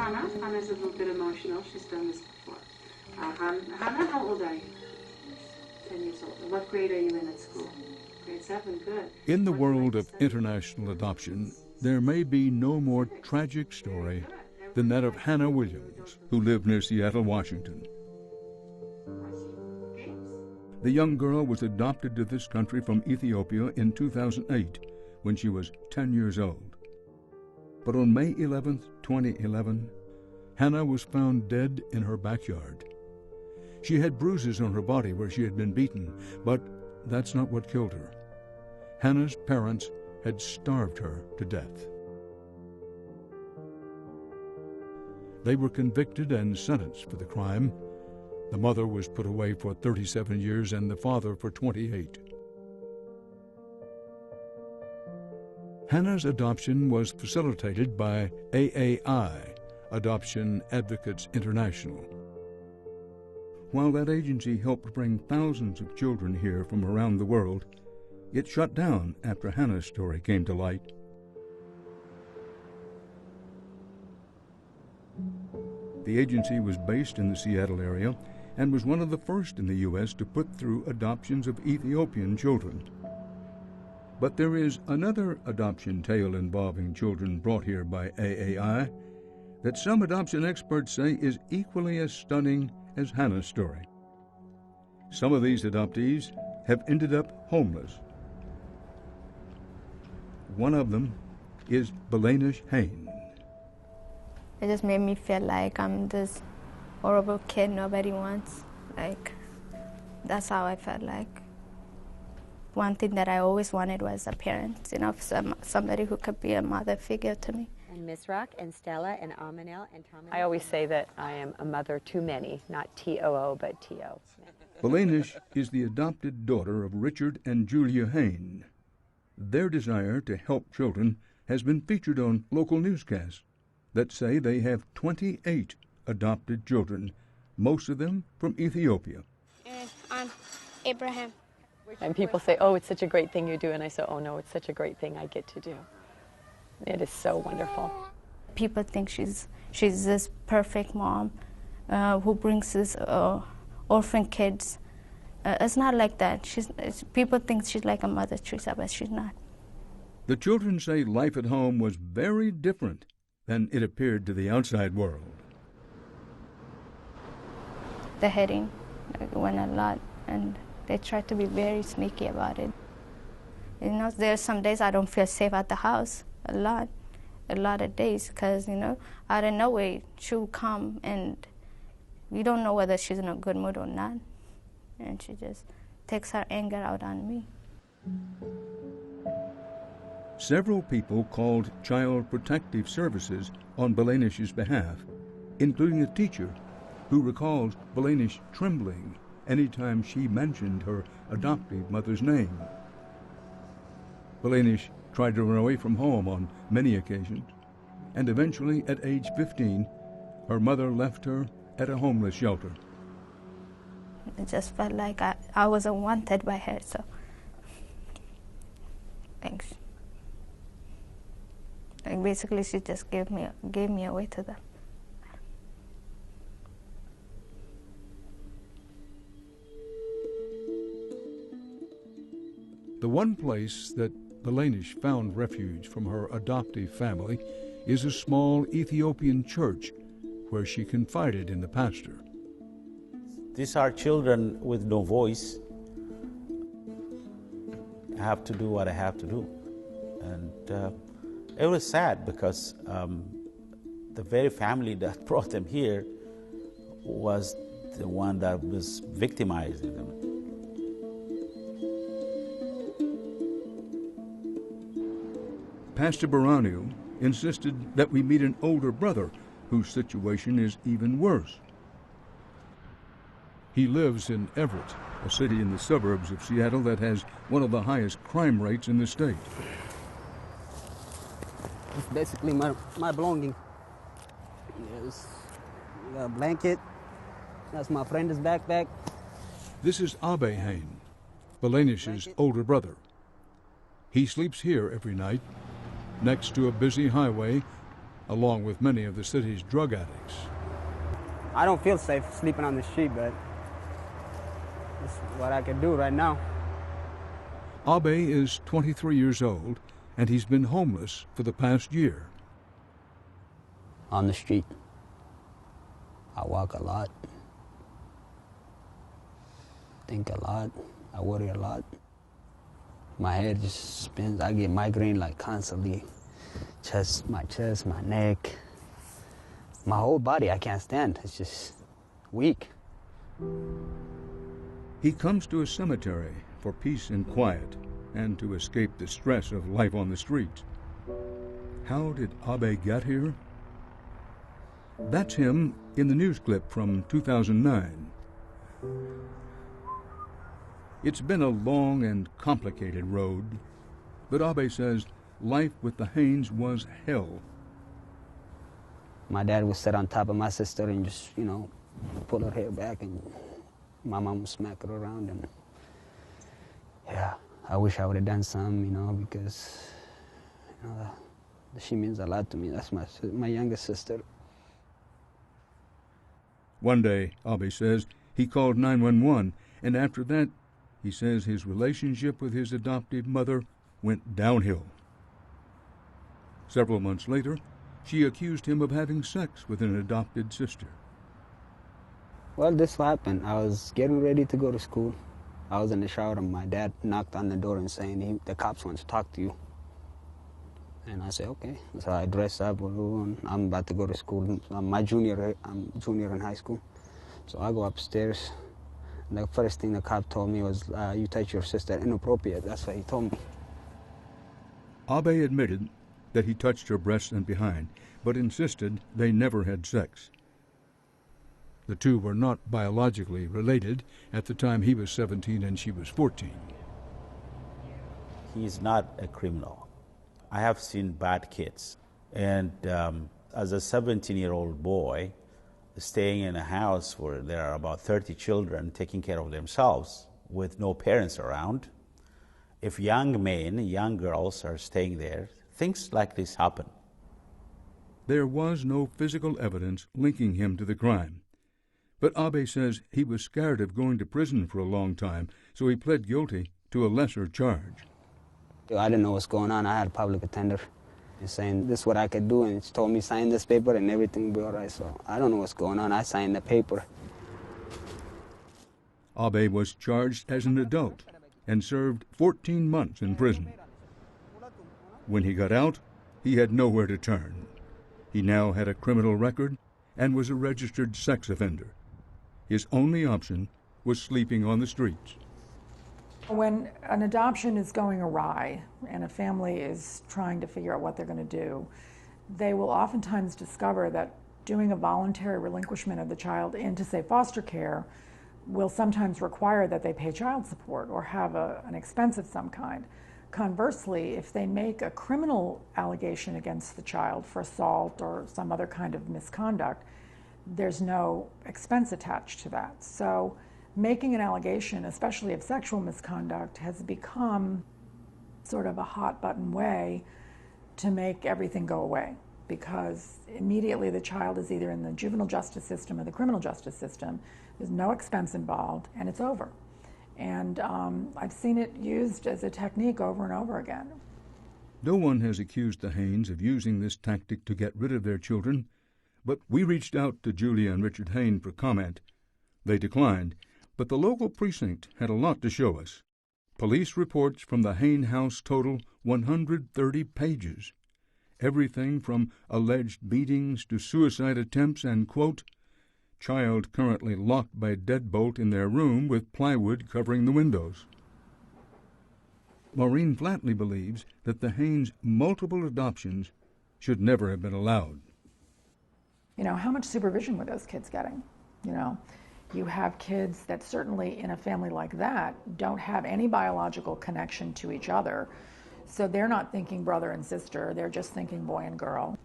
Hannah. Hannah's a little bit emotional. She's done this before. Hannah, how old are you? 10 years old. What grade are you in at school? Grade 7, good. In the world of international adoption, there may be no more tragic story than that of Hannah Williams, who lived near Seattle, Washington. The young girl was adopted to this country from Ethiopia in 2008 when she was 10 years old. But on May 11, 2011, Hannah was found dead in her backyard. She had bruises on her body where she had been beaten, but that's not what killed her. Hannah's parents had starved her to death. They were convicted and sentenced for the crime. The mother was put away for 37 years and the father for 28. Hannah's adoption was facilitated by AAI, Adoption Advocates International. While that agency helped bring thousands of children here from around the world, it shut down after Hannah's story came to light. The agency was based in the Seattle area and was one of the first in the U.S. to put through adoptions of Ethiopian children. But there is another adoption tale involving children brought here by AAI that some adoption experts say is equally as stunning as Hannah's story. Some of these adoptees have ended up homeless. One of them is Belanish Hain. It just made me feel like I'm this horrible kid nobody wants. That's how I felt like. One thing that I always wanted was a parent, somebody who could be a mother figure to me. And Miss Rock and Stella and Amanel and Tom. I always say that I am a mother to many, not T-O-O, but T-O. Belanish is the adopted daughter of Richard and Julia Hain. Their desire to help children has been featured on local newscasts that say they have 28 adopted children, most of them from Ethiopia. And I'm Abraham. And people say, oh, it's such a great thing you do. And I say, oh, no, it's such a great thing I get to do. It is so wonderful. People think she's this perfect mom who brings this orphan kids. It's not like that. People think she's like a Mother Teresa, but she's not. The children say life at home was very different than it appeared to the outside world. The hitting went a lot, and they try to be very sneaky about it. There's some days I don't feel safe at the house, a lot of days, because, out of nowhere she'll come and you don't know whether she's in a good mood or not. And she just takes her anger out on me. Several people called Child Protective Services on Belanish's behalf, including a teacher who recalls Belanish trembling anytime she mentioned her adoptive mother's name. Belanish tried to run away from home on many occasions, and eventually, at age 15, her mother left her at a homeless shelter. It just felt like I wasn't wanted by her, so thanks. Basically, she just gave me away to them. The one place that Belanish found refuge from her adoptive family is a small Ethiopian church where she confided in the pastor. These are children with no voice. I have to do what I have to do. And it was sad because the very family that brought them here was the one that was victimizing them. Pastor Baranu insisted that we meet an older brother whose situation is even worse. He lives in Everett, a city in the suburbs of Seattle that has one of the highest crime rates in the state. It's basically my belonging. There's a blanket. That's my friend's backpack. This is Abe Hain, Belanish's older brother. He sleeps here every night, next to a busy highway along with many of the city's drug addicts. I don't feel safe sleeping on the street, but it's what I can do right now. Abe is 23 years old, and he's been homeless for the past year. On the street. I walk a lot. Think a lot. I worry a lot. My head just spins. I get migraine like constantly. My chest, my neck. My whole body, I can't stand. It's just weak. He comes to a cemetery for peace and quiet and to escape the stress of life on the streets. How did Abe get here? That's him in the news clip from 2009. It's been a long and complicated road, but Abe says life with the Haynes was hell. My dad would sit on top of my sister and just, pull her hair back, and my mom would smack her around. And yeah, I wish I would have done some, because she means a lot to me. That's my youngest sister. One day, Abe says, he called 911, and after that, he says his relationship with his adoptive mother went downhill. Several months later, she accused him of having sex with an adopted sister. Well, this happened. I was getting ready to go to school. I was in the shower, and my dad knocked on the door and saying, the cops want to talk to you. And I said, okay. So I dressed up, and I'm about to go to school. I'm junior in high school. So I go upstairs. The first thing the cop told me was, you touch your sister inappropriate. That's what he told me. Abe admitted that he touched her breasts and behind, but insisted they never had sex. The two were not biologically related at the time he was 17 and she was 14. He's not a criminal. I have seen bad kids. And as a 17-year-old boy, staying in a house where there are about 30 children taking care of themselves with no parents around, if young men, young girls are staying there, things like this happen. There was no physical evidence linking him to the crime. But Abe says he was scared of going to prison for a long time, so he pled guilty to a lesser charge. I didn't know what's going on. I had a public attender saying this is what I could do, and she told me sign this paper and everything will be all right. So I don't know what's going on. I signed the paper. Abe was charged as an adult and served 14 months in prison. When he got out, he had nowhere to turn. He now had a criminal record and was a registered sex offender. His only option was sleeping on the streets. When an adoption is going awry and a family is trying to figure out what they're going to do, they will oftentimes discover that doing a voluntary relinquishment of the child into, say, foster care will sometimes require that they pay child support or have an expense of some kind. Conversely, if they make a criminal allegation against the child for assault or some other kind of misconduct, there's no expense attached to that. So making an allegation, especially of sexual misconduct, has become sort of a hot button way to make everything go away, because immediately the child is either in the juvenile justice system or the criminal justice system. There's no expense involved, and it's over. And I've seen it used as a technique over and over again. No one has accused the Haynes of using this tactic to get rid of their children, but we reached out to Julia and Richard Hayne for comment. They declined, but the local precinct had a lot to show us. Police reports from the Hayne house total 130 pages. Everything from alleged beatings to suicide attempts and, quote, child currently locked by deadbolt in their room with plywood covering the windows. Maureen flatly believes that the Haynes' multiple adoptions should never have been allowed. How much supervision were those kids getting? You have kids that certainly in a family like that don't have any biological connection to each other. So they're not thinking brother and sister, they're just thinking boy and girl.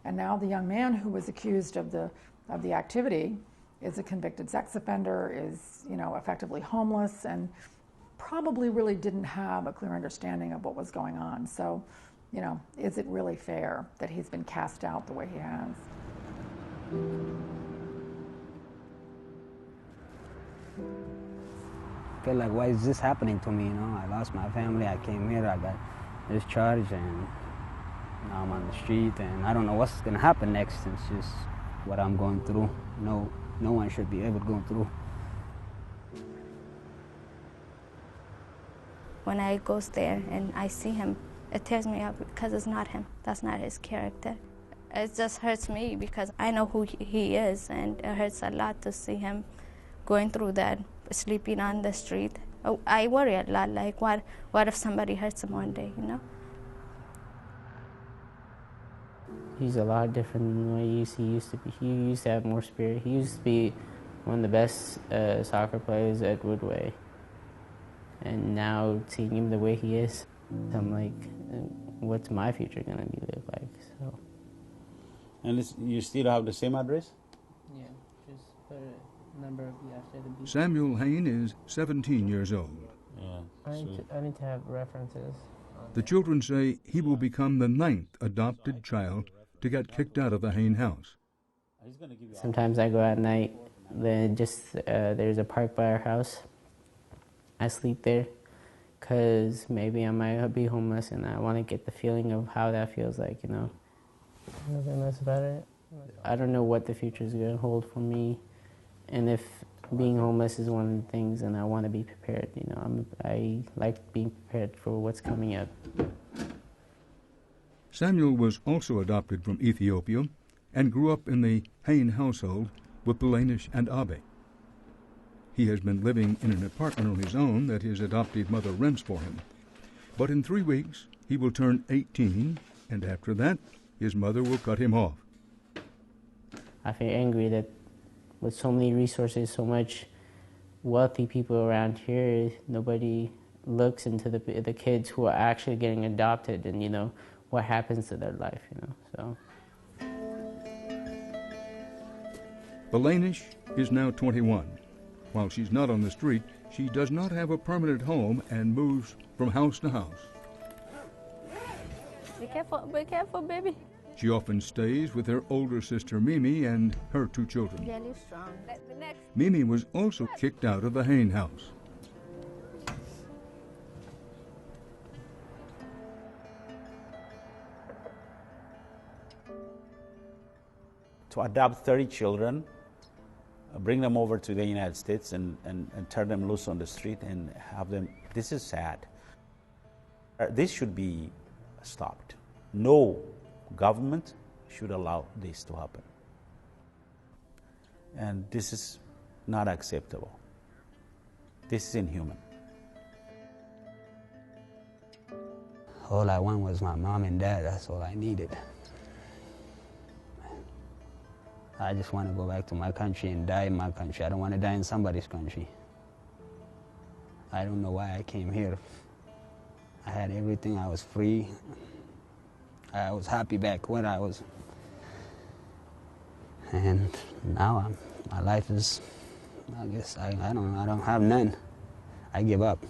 And now the young man who was accused of the activity is a convicted sex offender, is effectively homeless, and probably really didn't have a clear understanding of what was going on. So You know, is it really fair that he's been cast out the way he has? I feel like, why is this happening to me? You know, I lost my family. I came here. I got discharged, and now I'm on the street, and I don't know what's going to happen next. It's just what I'm going through. No one should be ever going through. When I goes there and I see him, it tears me up because it's not him. That's not his character. It just hurts me because I know who he is, and it hurts a lot to see him going through that, sleeping on the street. Oh, I worry a lot, like what if somebody hurts him one day, you know? He's a lot different than what he used to be. He used to have more spirit. He used to be one of the best soccer players at Woodway. And now seeing him the way he is, I'm like, what's my future gonna be look like? So. And you still have the same address? Yeah, just put a number of the after the beep. Samuel Hain is 17 years old. Yeah. I need to have references. The children say he will become the 9th adopted child to get kicked out of the Hain house. Sometimes I go at night, then there's a park by our house. I sleep there because maybe I might be homeless, and I want to get the feeling of how that feels like, you know. Nothing else about it. I don't know what the future is going to hold for me, and if being homeless is one of the things, and I want to be prepared, you know. I like being prepared for what's coming up. Samuel was also adopted from Ethiopia and grew up in the Hain household with Belanish and Abe. He has been living in an apartment on his own that his adoptive mother rents for him. But in 3 weeks, he will turn 18, and after that, his mother will cut him off. I feel angry that with so many resources, so much wealthy people around here, nobody looks into the kids who are actually getting adopted and, you know, what happens to their life, you know, so. Belanish is now 21. While she's not on the street, she does not have a permanent home and moves from house to house. Be careful, baby. She often stays with her older sister Mimi and her 2 children. Really strong. Next. Mimi was also kicked out of the Hain house. To adopt 30 children, bring them over to the United States and turn them loose on the street and have them, this is sad. This should be stopped. No government should allow this to happen. And this is not acceptable. This is inhuman. All I want was my mom and dad. That's all I needed. I just want to go back to my country and die in my country. I don't want to die in somebody's country. I don't know why I came here. I had everything. I was free. I was happy back where I was. And now my life is, I guess, I don't have none. I give up.